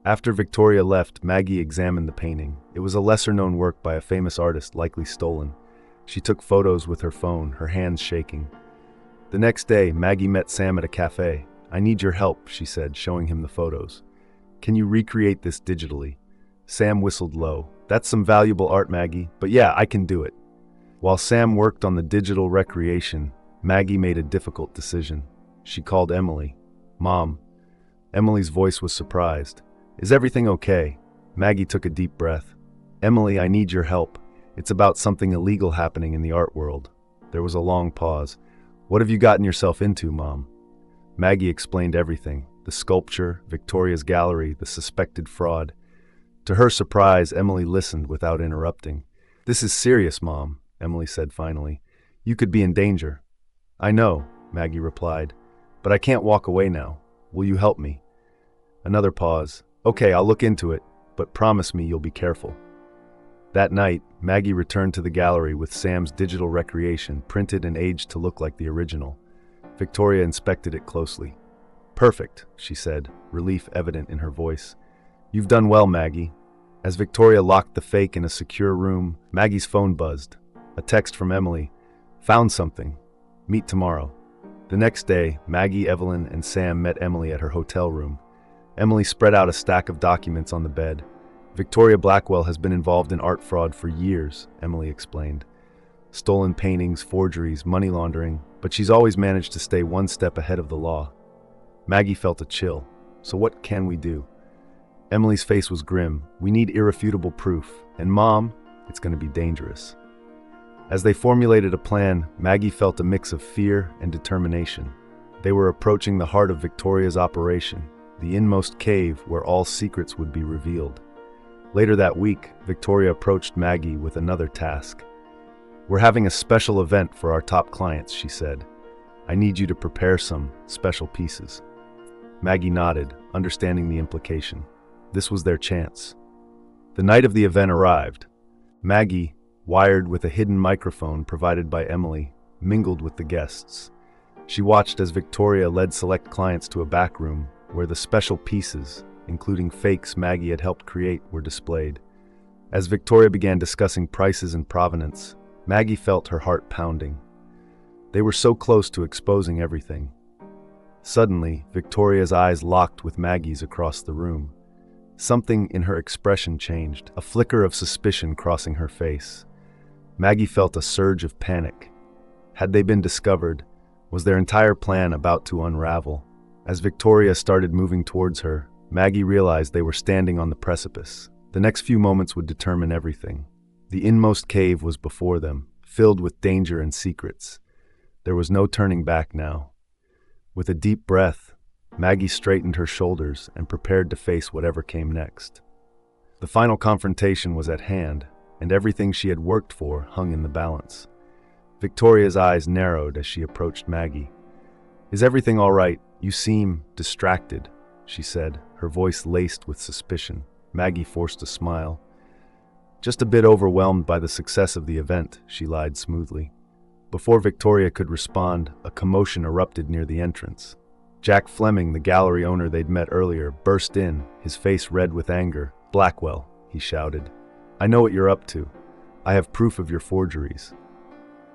After Victoria left, Maggie examined the painting. It was a lesser-known work by a famous artist, likely stolen. She took photos with her phone, her hands shaking. The next day, Maggie met Sam at a cafe. I need your help, she said, showing him the photos. Can you recreate this digitally? Sam whistled low. That's some valuable art, Maggie, but yeah, I can do it. While Sam worked on the digital recreation, Maggie made a difficult decision. She called Emily. Mom. Emily's voice was surprised. Is everything okay? Maggie took a deep breath. Emily, I need your help. It's about something illegal happening in the art world. There was a long pause. What have you gotten yourself into, Mom? Maggie explained everything. The sculpture, Victoria's gallery, the suspected fraud. To her surprise, Emily listened without interrupting. This is serious, Mom, Emily said finally. You could be in danger. I know, Maggie replied, but I can't walk away now. Will you help me? Another pause. Okay, I'll look into it, but promise me you'll be careful. That night, Maggie returned to the gallery with Sam's digital recreation printed and aged to look like the original. Victoria inspected it closely. Perfect, she said, relief evident in her voice. You've done well, Maggie. As Victoria locked the fake in a secure room, Maggie's phone buzzed. A text from Emily. Found something. Meet tomorrow. The next day, Maggie, Evelyn, and Sam met Emily at her hotel room. Emily spread out a stack of documents on the bed. Victoria Blackwell has been involved in art fraud for years, Emily explained. Stolen paintings, forgeries, money laundering, but she's always managed to stay one step ahead of the law. Maggie felt a chill. So what can we do? Emily's face was grim. We need irrefutable proof. And Mom, it's going to be dangerous. As they formulated a plan, Maggie felt a mix of fear and determination. They were approaching the heart of Victoria's operation, the inmost cave where all secrets would be revealed. Later that week, Victoria approached Maggie with another task. We're having a special event for our top clients, she said. I need you to prepare some special pieces. Maggie nodded, understanding the implication. This was their chance. The night of the event arrived. Maggie, wired with a hidden microphone provided by Emily, mingled with the guests. She watched as Victoria led select clients to a back room where the special pieces, including fakes Maggie had helped create, were displayed. As Victoria began discussing prices and provenance, Maggie felt her heart pounding. They were so close to exposing everything. Suddenly, Victoria's eyes locked with Maggie's across the room. Something in her expression changed, a flicker of suspicion crossing her face. Maggie felt a surge of panic. Had they been discovered? Was their entire plan about to unravel? As Victoria started moving towards her, Maggie realized they were standing on the precipice. The next few moments would determine everything. The inmost cave was before them, filled with danger and secrets. There was no turning back now. With a deep breath, Maggie straightened her shoulders and prepared to face whatever came next. The final confrontation was at hand, and everything she had worked for hung in the balance. Victoria's eyes narrowed as she approached Maggie. "Is everything all right? You seem distracted," she said, her voice laced with suspicion. Maggie forced a smile. "Just a bit overwhelmed by the success of the event," she lied smoothly. Before Victoria could respond, a commotion erupted near the entrance. Jack Fleming, the gallery owner they'd met earlier, burst in, his face red with anger. "Blackwell," he shouted, "I know what you're up to. I have proof of your forgeries."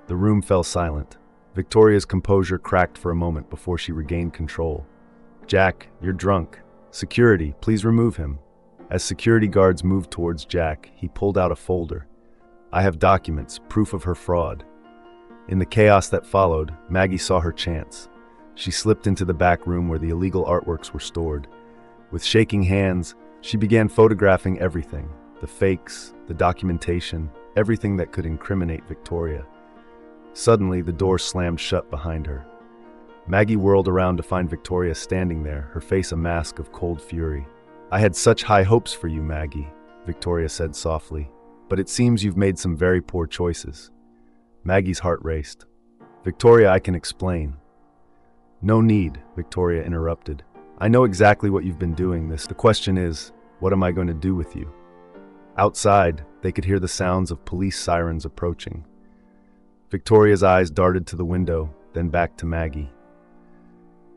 The room fell silent. Victoria's composure cracked for a moment before she regained control. "Jack, you're drunk. Security, please remove him." As security guards moved towards Jack, he pulled out a folder. "I have documents, proof of her fraud." In the chaos that followed, Maggie saw her chance. She slipped into the back room where the illegal artworks were stored. With shaking hands, she began photographing everything: the fakes, the documentation, everything that could incriminate Victoria. Suddenly, the door slammed shut behind her. Maggie whirled around to find Victoria standing there, her face a mask of cold fury. "I had such high hopes for you, Maggie," Victoria said softly, "but it seems you've made some very poor choices." Maggie's heart raced. "Victoria, I can explain." "No need," Victoria interrupted. "I know exactly what you've been doing. The question is, what am I going to do with you?" Outside, they could hear the sounds of police sirens approaching. Victoria's eyes darted to the window, then back to Maggie.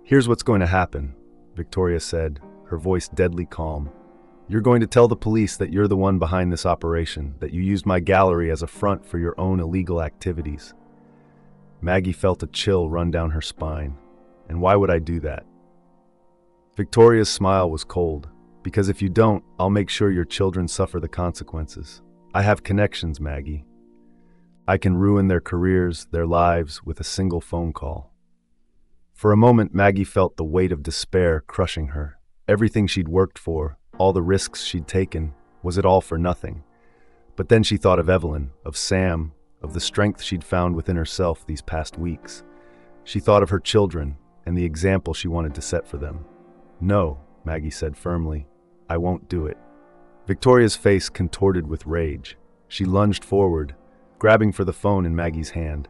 "Here's what's going to happen," Victoria said, her voice deadly calm. "You're going to tell the police that you're the one behind this operation, that you used my gallery as a front for your own illegal activities." Maggie felt a chill run down her spine. "And why would I do that?" Victoria's smile was cold. "Because if you don't, I'll make sure your children suffer the consequences. I have connections, Maggie. I can ruin their careers, their lives, with a single phone call." For a moment, Maggie felt the weight of despair crushing her. Everything she'd worked for, all the risks she'd taken, was it all for nothing? But then she thought of Evelyn, of Sam, of the strength she'd found within herself these past weeks. She thought of her children and the example she wanted to set for them. "No," Maggie said firmly, "I won't do it." Victoria's face contorted with rage. She lunged forward, grabbing for the phone in Maggie's hand.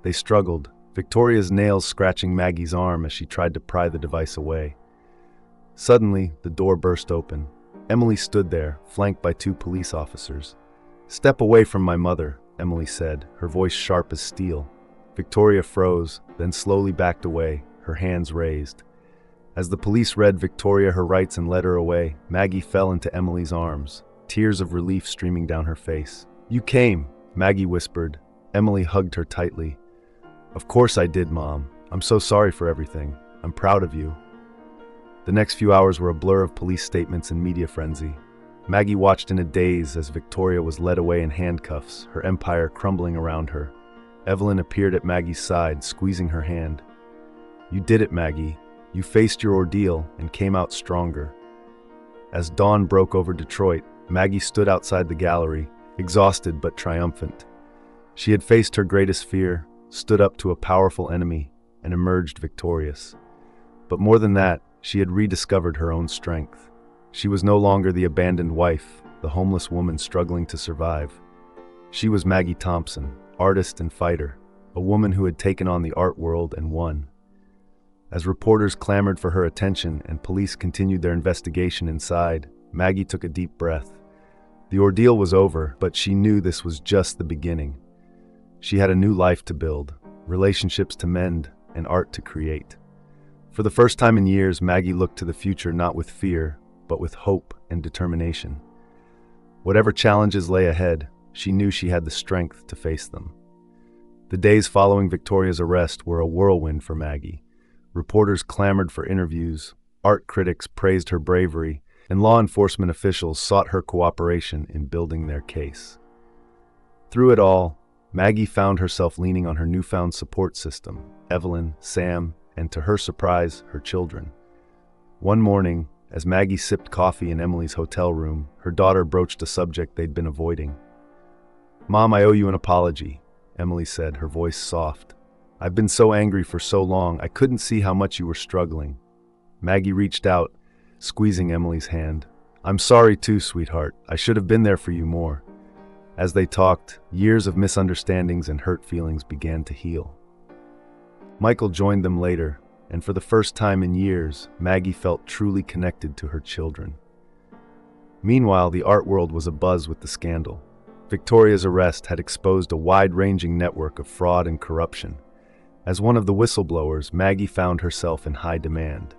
They struggled, Victoria's nails scratching Maggie's arm as she tried to pry the device away. Suddenly, the door burst open. Emily stood there, flanked by two police officers. "Step away from my mother," Emily said, her voice sharp as steel. Victoria froze, then slowly backed away, her hands raised. As the police read Victoria her rights and led her away, Maggie fell into Emily's arms, tears of relief streaming down her face. "You came," Maggie whispered. Emily hugged her tightly. "Of course I did, Mom. I'm so sorry for everything. I'm proud of you." The next few hours were a blur of police statements and media frenzy. Maggie watched in a daze as Victoria was led away in handcuffs, her empire crumbling around her. Evelyn appeared at Maggie's side, squeezing her hand. "You did it, Maggie. You faced your ordeal and came out stronger." As dawn broke over Detroit, Maggie stood outside the gallery, exhausted but triumphant. She had faced her greatest fear, stood up to a powerful enemy, and emerged victorious. But more than that, she had rediscovered her own strength. She was no longer the abandoned wife, the homeless woman struggling to survive. She was Maggie Thompson, artist and fighter, a woman who had taken on the art world and won. As reporters clamored for her attention and police continued their investigation inside, Maggie took a deep breath. The ordeal was over, but she knew this was just the beginning. She had a new life to build, relationships to mend, and art to create. For the first time in years, Maggie looked to the future not with fear, but with hope and determination. Whatever challenges lay ahead, she knew she had the strength to face them. The days following Victoria's arrest were a whirlwind for Maggie. Reporters clamored for interviews, art critics praised her bravery, and law enforcement officials sought her cooperation in building their case. Through it all, Maggie found herself leaning on her newfound support system, Evelyn, Sam, and to her surprise, her children. One morning, as Maggie sipped coffee in Emily's hotel room, her daughter broached a subject they'd been avoiding. "Mom, I owe you an apology," Emily said, her voice soft. "I've been so angry for so long, I couldn't see how much you were struggling." Maggie reached out, squeezing Emily's hand. "I'm sorry too, sweetheart. I should have been there for you more." As they talked, years of misunderstandings and hurt feelings began to heal. Michael joined them later, and for the first time in years, Maggie felt truly connected to her children. Meanwhile, the art world was abuzz with the scandal. Victoria's arrest had exposed a wide-ranging network of fraud and corruption. As one of the whistleblowers, Maggie found herself in high demand.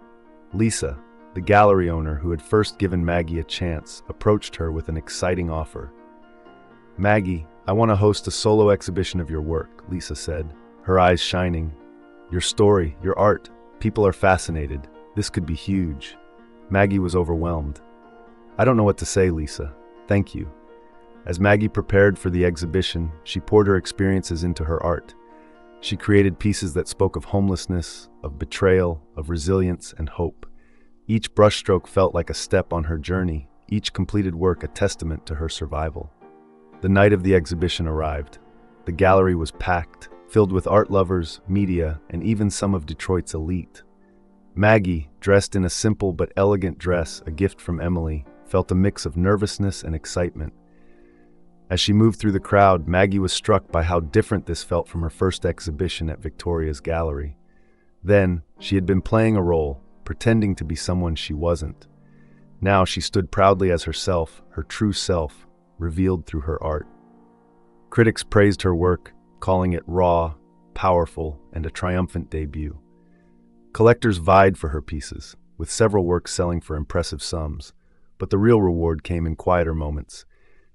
Lisa, the gallery owner who had first given Maggie a chance, approached her with an exciting offer. "Maggie, I want to host a solo exhibition of your work," Lisa said, her eyes shining. "Your story, your art, people are fascinated. This could be huge." Maggie was overwhelmed. "I don't know what to say, Lisa. Thank you." As Maggie prepared for the exhibition, she poured her experiences into her art. She created pieces that spoke of homelessness, of betrayal, of resilience and hope. Each brushstroke felt like a step on her journey, each completed work a testament to her survival. The night of the exhibition arrived. The gallery was packed, filled with art lovers, media, and even some of Detroit's elite. Maggie, dressed in a simple but elegant dress, a gift from Emily, felt a mix of nervousness and excitement. As she moved through the crowd, Maggie was struck by how different this felt from her first exhibition at Victoria's gallery. Then, she had been playing a role, pretending to be someone she wasn't. Now she stood proudly as herself, her true self, revealed through her art. Critics praised her work, calling it raw, powerful, and a triumphant debut. Collectors vied for her pieces, with several works selling for impressive sums, but the real reward came in quieter moments.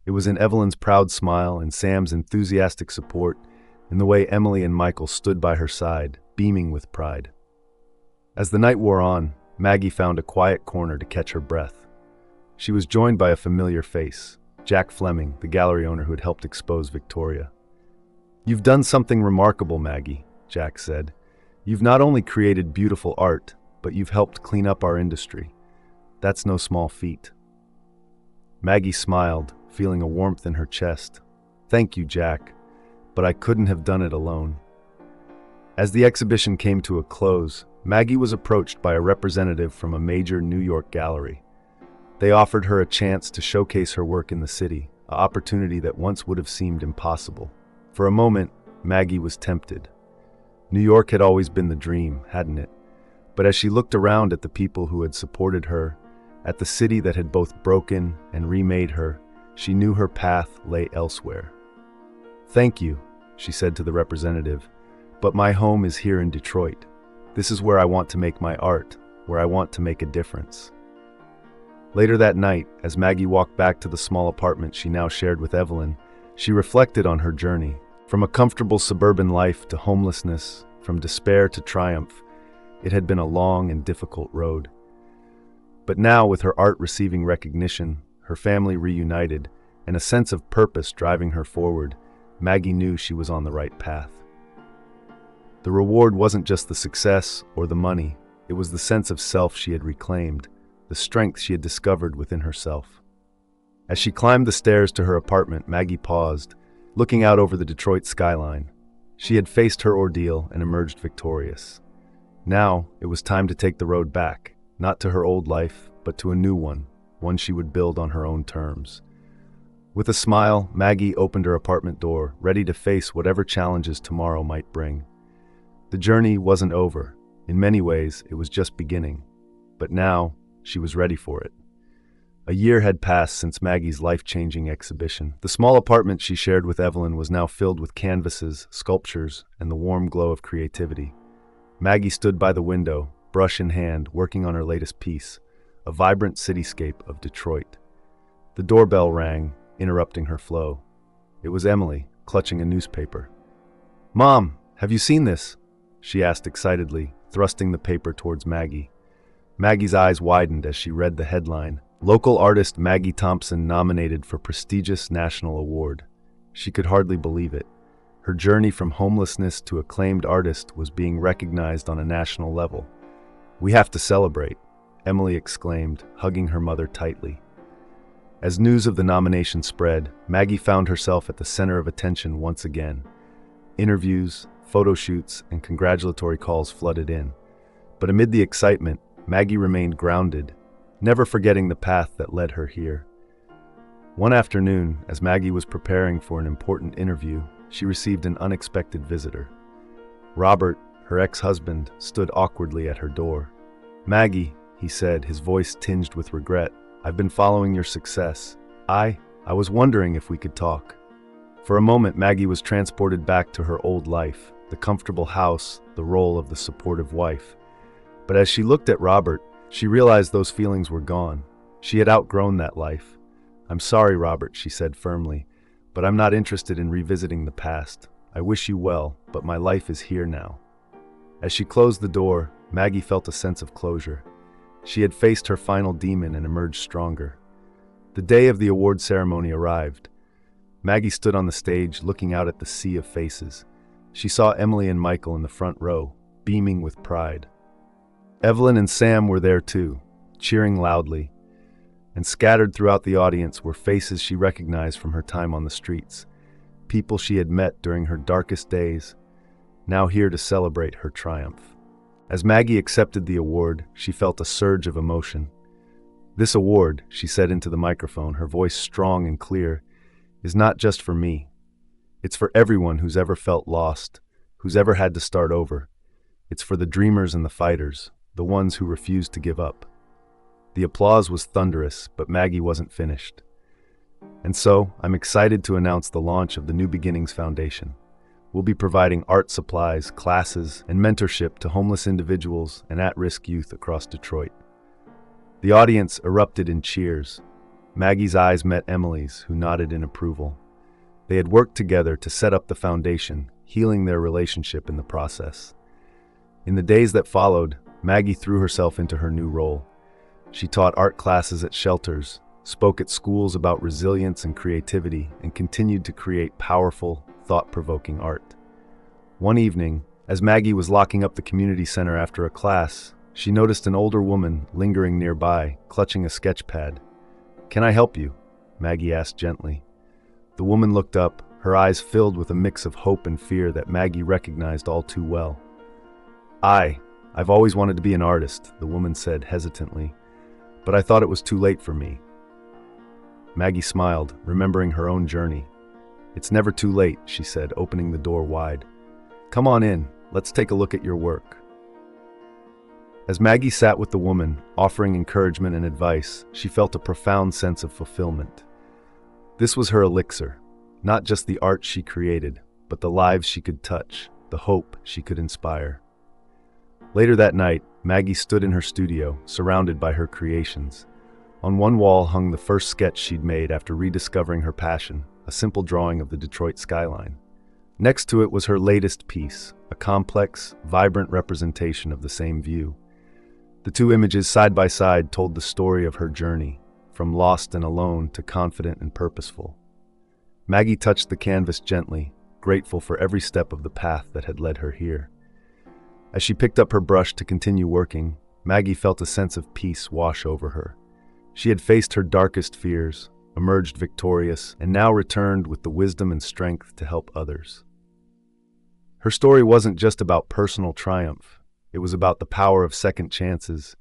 It was in Evelyn's proud smile and Sam's enthusiastic support, in the way Emily and Michael stood by her side, beaming with pride. As the night wore on, Maggie found a quiet corner to catch her breath. She was joined by a familiar face, Jack Fleming, the gallery owner who had helped expose Victoria. "You've done something remarkable, Maggie," Jack said. "You've not only created beautiful art, but you've helped clean up our industry. That's no small feat." Maggie smiled, feeling a warmth in her chest. "Thank you, Jack, but I couldn't have done it alone." As the exhibition came to a close, Maggie was approached by a representative from a major New York gallery. They offered her a chance to showcase her work in the city, an opportunity that once would have seemed impossible. For a moment, Maggie was tempted. New York had always been the dream, hadn't it? But as she looked around at the people who had supported her, at the city that had both broken and remade her, she knew her path lay elsewhere. "Thank you," she said to the representative, "but my home is here in Detroit. This is where I want to make my art, where I want to make a difference." Later that night, as Maggie walked back to the small apartment she now shared with Evelyn, she reflected on her journey. From a comfortable suburban life to homelessness, from despair to triumph, it had been a long and difficult road. But now, with her art receiving recognition, her family reunited, and a sense of purpose driving her forward, Maggie knew she was on the right path. The reward wasn't just the success or the money, it was the sense of self she had reclaimed, the strength she had discovered within herself. As she climbed the stairs to her apartment, Maggie paused, looking out over the Detroit skyline. She had faced her ordeal and emerged victorious. Now, it was time to take the road back, not to her old life, but to a new one she would build on her own terms. With a smile, Maggie opened her apartment door, ready to face whatever challenges tomorrow might bring. The journey wasn't over. In many ways, it was just beginning. But now, she was ready for it. A year had passed since Maggie's life-changing exhibition. The small apartment she shared with Evelyn was now filled with canvases, sculptures, and the warm glow of creativity. Maggie stood by the window, brush in hand, working on her latest piece, a vibrant cityscape of Detroit. The doorbell rang, interrupting her flow. It was Emily, clutching a newspaper. "Mom, have you seen this?" she asked excitedly, thrusting the paper towards Maggie. Maggie's eyes widened as she read the headline, "Local artist Maggie Thompson nominated for prestigious national award." She could hardly believe it. Her journey from homelessness to acclaimed artist was being recognized on a national level. "We have to celebrate." Emily exclaimed, hugging her mother tightly. As news of the nomination spread, Maggie found herself at the center of attention once again. Interviews, photo shoots, and congratulatory calls flooded in. But amid the excitement, Maggie remained grounded, never forgetting the path that led her here. One afternoon, as Maggie was preparing for an important interview, she received an unexpected visitor. Robert, her ex-husband, stood awkwardly at her door. "Maggie," he said, his voice tinged with regret, "I've been following your success. I was wondering if we could talk." For a moment, Maggie was transported back to her old life, the comfortable house, the role of the supportive wife. But as she looked at Robert, she realized those feelings were gone. She had outgrown that life. "I'm sorry, Robert," she said firmly, "but I'm not interested in revisiting the past. I wish you well, but my life is here now." As she closed the door, Maggie felt a sense of closure. She had faced her final demon and emerged stronger. The day of the award ceremony arrived. Maggie stood on the stage, looking out at the sea of faces. She saw Emily and Michael in the front row, beaming with pride. Evelyn and Sam were there too, cheering loudly. And scattered throughout the audience were faces she recognized from her time on the streets, people she had met during her darkest days, now here to celebrate her triumph. As Maggie accepted the award, she felt a surge of emotion. "This award," she said into the microphone, her voice strong and clear, "is not just for me. It's for everyone who's ever felt lost, who's ever had to start over. It's for the dreamers and the fighters, the ones who refused to give up." The applause was thunderous, but Maggie wasn't finished. "And so, I'm excited to announce the launch of the New Beginnings Foundation. We'll be providing art supplies, classes, and mentorship to homeless individuals and at-risk youth across Detroit." The audience erupted in cheers. Maggie's eyes met Emily's, who nodded in approval. They had worked together to set up the foundation, healing their relationship in the process. In the days that followed, Maggie threw herself into her new role. She taught art classes at shelters, spoke at schools about resilience and creativity, and continued to create powerful, thought-provoking art. One evening, as Maggie was locking up the community center after a class, she noticed an older woman lingering nearby, clutching a sketch pad. "Can I help you?" Maggie asked gently. The woman looked up, her eyes filled with a mix of hope and fear that Maggie recognized all too well. I've always wanted to be an artist," the woman said hesitantly, "but I thought it was too late for me." Maggie smiled, remembering her own journey. "It's never too late," she said, opening the door wide. "Come on in, let's take a look at your work." As Maggie sat with the woman, offering encouragement and advice, she felt a profound sense of fulfillment. This was her elixir, not just the art she created, but the lives she could touch, the hope she could inspire. Later that night, Maggie stood in her studio, surrounded by her creations. On one wall hung the first sketch she'd made after rediscovering her passion, a simple drawing of the Detroit skyline. Next to it was her latest piece, a complex, vibrant representation of the same view. The two images side by side told the story of her journey, from lost and alone to confident and purposeful. Maggie touched the canvas gently, grateful for every step of the path that had led her here. As she picked up her brush to continue working, Maggie felt a sense of peace wash over her. She had faced her darkest fears, emerged victorious, and now returned with the wisdom and strength to help others. Her story wasn't just about personal triumph. It was about the power of second chances,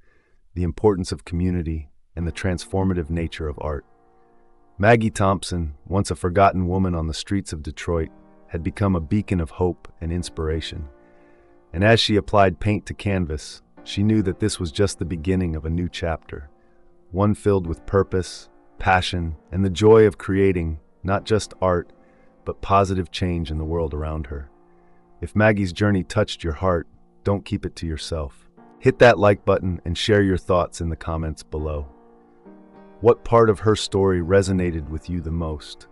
the importance of community, and the transformative nature of art. Maggie Thompson, once a forgotten woman on the streets of Detroit, had become a beacon of hope and inspiration. And as she applied paint to canvas, she knew that this was just the beginning of a new chapter, one filled with purpose, passion, and the joy of creating not just art, but positive change in the world around her. If Maggie's journey touched your heart, don't keep it to yourself. Hit that like button and share your thoughts in the comments below. What part of her story resonated with you the most?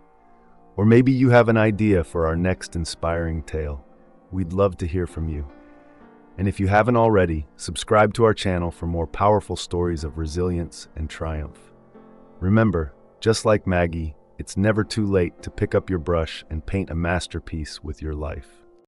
Or maybe you have an idea for our next inspiring tale. We'd love to hear from you. And if you haven't already, subscribe to our channel for more powerful stories of resilience and triumph. Remember, just like Maggie, it's never too late to pick up your brush and paint a masterpiece with your life.